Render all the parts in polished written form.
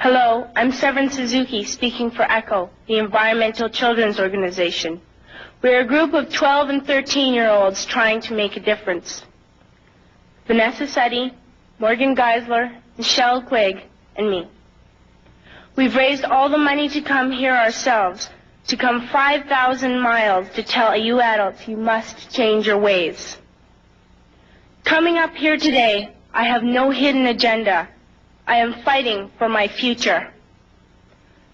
Hello, I'm Severn Suzuki speaking for ECHO, the Environmental Children's Organization. We're a group of 12 and 13-year-olds trying to make a difference. Vanessa Setti, Morgan Geisler, Michelle Quigg, and me. We've raised all the money to come here ourselves, to come 5,000 miles to tell you adults you must change your ways. Coming up here today, I have no hidden agenda. I am fighting for my future.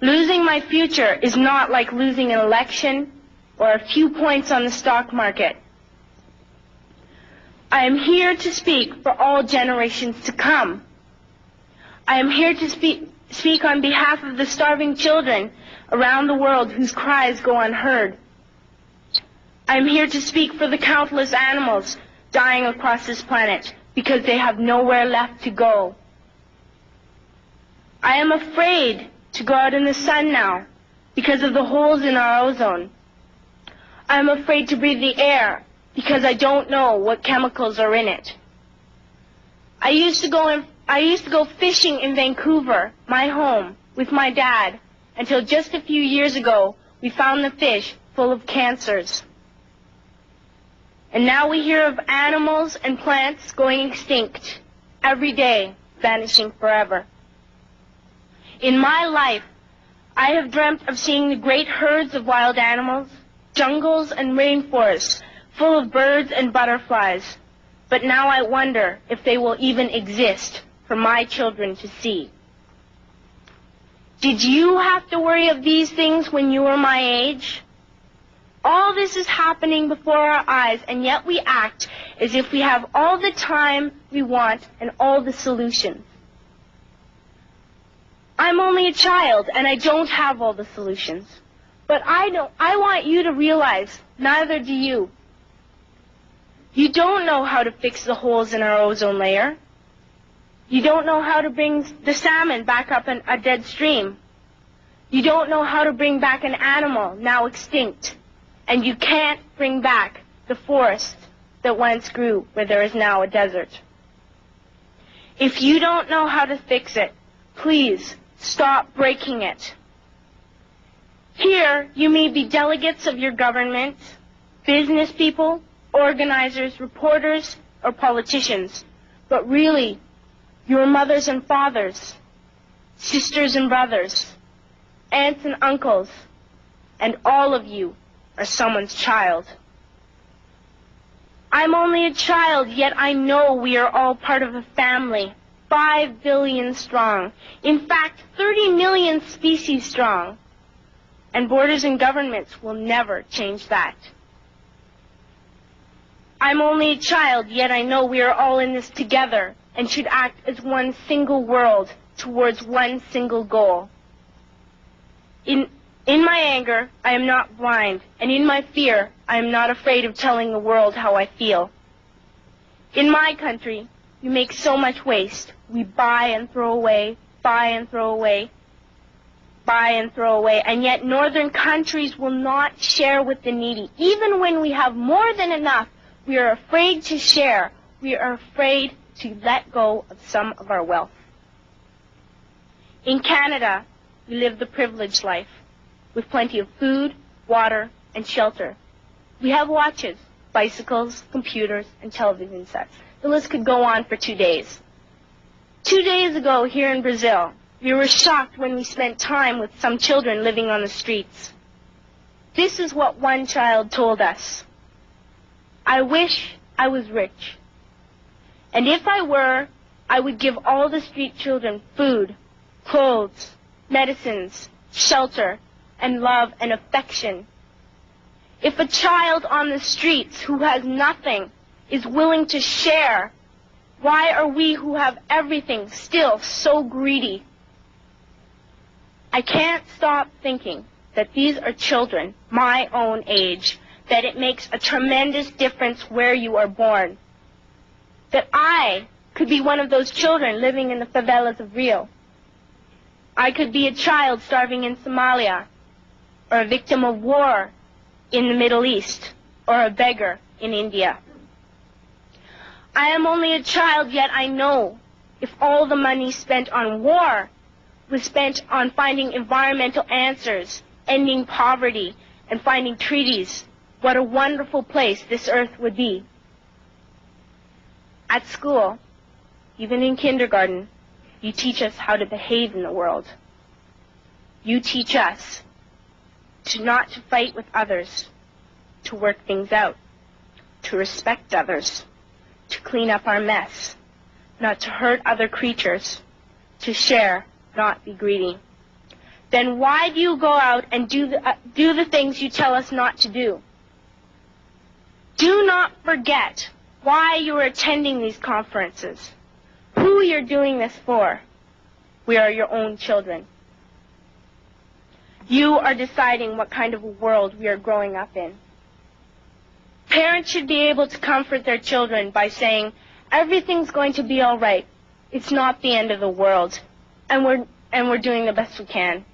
Losing my future is not like losing an election or a few points on the stock market. I am here to speak for all generations to come. I am here to speak on behalf of the starving children around the world whose cries go unheard. I am here to speak for the countless animals dying across this planet because they have nowhere left to go. I am afraid to go out in the sun now because of the holes in our ozone. I am afraid to breathe the air because I don't know what chemicals are in it. I used to go fishing in Vancouver, my home, with my dad, until just a few years ago we found the fish full of cancers. And now we hear of animals and plants going extinct every day, vanishing forever. In my life, I have dreamt of seeing the great herds of wild animals, jungles and rainforests full of birds and butterflies. But now I wonder if they will even exist for my children to see. Did you have to worry of these things when you were my age? All this is happening before our eyes, and yet we act as if we have all the time we want and all the solutions. I'm only a child, and I don't have all the solutions. But I want you to realize, neither do you. You don't know how to fix the holes in our ozone layer. You don't know how to bring the salmon back up in a dead stream. You don't know how to bring back an animal now extinct. And you can't bring back the forest that once grew where there is now a desert. If you don't know how to fix it, please stop breaking it. Here, you may be delegates of your government, business people, organizers, reporters, or politicians, but really, your mothers and fathers, sisters and brothers, aunts and uncles, and all of you are someone's child. I'm only a child, yet I know we are all part of a family, 5 billion strong. In fact, 30 million species strong. And borders and governments will never change that. I'm only a child, yet I know we are all in this together and should act as one single world towards one single goal. In my anger, I am not blind, and in my fear, I am not afraid of telling the world how I feel. In my country, we make so much waste. We buy and throw away, buy and throw away, buy and throw away, and yet northern countries will not share with the needy. Even when we have more than enough, we are afraid to share. We are afraid to let go of some of our wealth. In Canada, we live the privileged life, with plenty of food, water, and shelter. We have watches, bicycles, computers, and television sets. The list could go on for 2 days. 2 days ago, here in Brazil, we were shocked when we spent time with some children living on the streets. This is what one child told us. I wish I was rich. And if I were, I would give all the street children food, clothes, medicines, shelter, and love and affection. If a child on the streets who has nothing is willing to share, why are we who have everything still so greedy? I can't stop thinking that these are children my own age, that it makes a tremendous difference where you are born. That I could be one of those children living in the favelas of Rio. I could be a child starving in Somalia, or a victim of war in the Middle East, or a beggar in India. I am only a child, yet I know if all the money spent on war was spent on finding environmental answers, ending poverty, and finding treaties, what a wonderful place this earth would be. At school, even in kindergarten, you teach us how to behave in the world. You teach us not to fight with others, to work things out, to respect others, to clean up our mess, not to hurt other creatures, to share, not be greedy. Then why do you go out and do the things you tell us not to do? Do not forget why you are attending these conferences, who you're doing this for. We are your own children. You are deciding what kind of a world we are growing up in. Parents should be able to comfort their children by saying, everything's going to be all right. It's not the end of the world, and we're doing the best we can.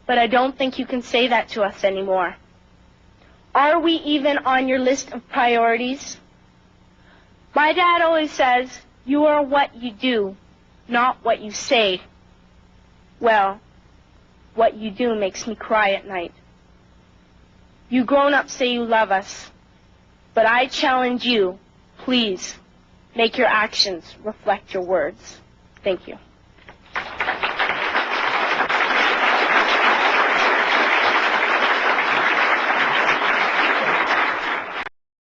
But I don't think you can say that to us anymore. Are we even on your list of priorities? My dad always says, you are what you do, not what you say. Well, what you do makes me cry at night. You grown-ups say you love us, but I challenge you, please, make your actions reflect your words. Thank you.